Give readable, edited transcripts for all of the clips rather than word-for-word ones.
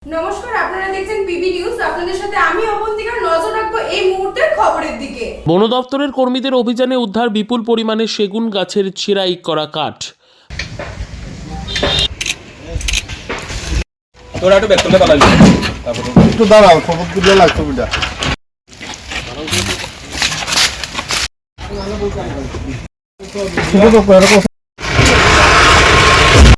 নমস্কার, আপনারা দেখছেন পিবি নিউজ। আপনাদের সাথে আমি অবন্তিকা। নজর রাখবো এই মুহূর্তের খবরের দিকে। বন দপ্তরের কর্মীদের অভিযানে উদ্ধার বিপুল পরিমাণে সেগুন গাছের ছিঁড়াই করা কাঠ। তোরা একটু ব্যাক করলে ভালো লাগবে। একটু দাঁড়াও, খবর দিলে লাগতো বিটা।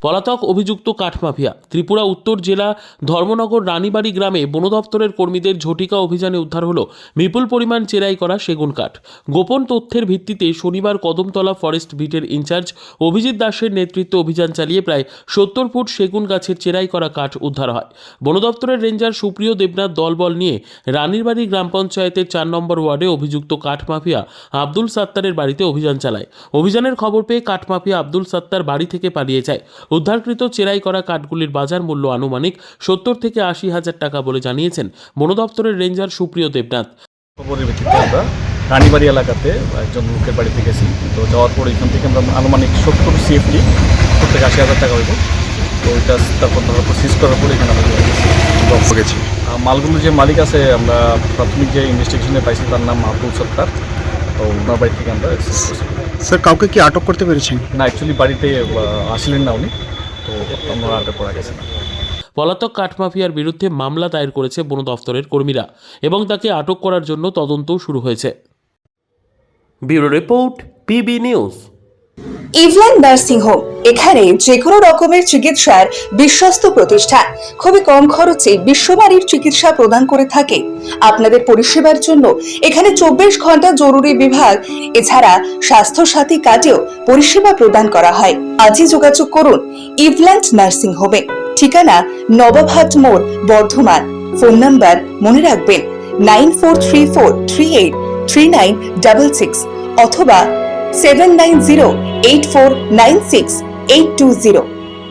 পলাতক অভিযুক্ত কাঠমাফিয়া। ত্রিপুরা উত্তর জেলা ধর্মনগর রানীবাড়ি গ্রামে বন দপ্তরের কর্মীদের ঝটিকা অভিযানে উদ্ধার হলো বিপুল পরিমাণ চেরাই করা সেগুন কাঠ। গোপন তথ্যের ভিত্তিতে শনিবার কদমতলা ফরেস্ট বিটের ইনচার্জ অভিজিৎ দাসের নেতৃত্বে অভিযান চালিয়ে প্রায় 70 ফুট সেগুন গাছের চেরাই করা কাঠ উদ্ধার হয়। বন দপ্তরের রেঞ্জার সুপ্রিয় দেবনাথ দলবল নিয়ে রানীরবাড়ি গ্রাম পঞ্চায়েতের 4 নম্বর ওয়ার্ডে অভিযুক্ত কাঠমাফিয়া আব্দুল সাত্তারের বাড়িতে অভিযান চালায়। অভিযানের খবর পেয়ে কাঠমাফিয়া আব্দুল সাত্তার বাড়ি থেকে পালিয়ে যায়। উদ্ধারকৃত চেরাই করা কাঠগুলির বাজার মূল্য আনুমানিক 70 থেকে 80 হাজার টাকা বলে জানিয়েছেন বন দপ্তরের রেঞ্জার সুপ্রিয় দেবনাথ। খবরের ভিত্তিতে আমরা রানীবাড়ি এলাকাতে একজন লোকের বাড়িতে গেছি। তো যাওয়ার পর এখান থেকে আমরা আনুমানিক 70 সেফটি 70 থেকে 80 হাজার টাকা হইব। তো ওইটা তারপর ধরার পর সিজ করার পর এখানে আমরা গেছি। মালগুলোর যে মালিক আছে, আমরা প্রাথমিক যে ইনভেস্টিগেশনে পাইছি তার নাম আব্দুল সত্তার। তো ওনার বাড়ি থেকে আমরা স্যার, কাউকে কি আটক করতে পেরেছেন? না, অ্যাকচুয়ালি বাড়িতে আসলেন না উনি, তো আমরা আটক করা গেছে না। পলাতক কাঠমাফিয়ার বিরুদ্ধে মামলা দায়ের করেছে বন দপ্তরের কর্মীরা এবং তাকে আটক করার জন্য তদন্তও শুরু হয়েছে। Bureau report, PB news. ইভল্যান্ড নার্সিং হোম, এখানে যে কোনো রকমের চিকিৎসার বিশ্বস্ত প্রতিষ্ঠান। খুবই কম খরচে বিশ্বমানের চিকিৎসা প্রদান করে থাকে। আপনাদের পরিষেবার জন্য এখানে 24 ঘন্টা জরুরি বিভাগ, এছাড়া স্বাস্থ্য সাথী কার্ডেও পরিষেবা প্রদান করা হয়। আজই যোগাযোগ করুন ইভল্যান্ড নার্সিং হোমে। ঠিকানা নবাবহাট মোড়, বর্ধমান। ফোন নাম্বার মনে রাখবেন 9434383966 অথবা 7908496820।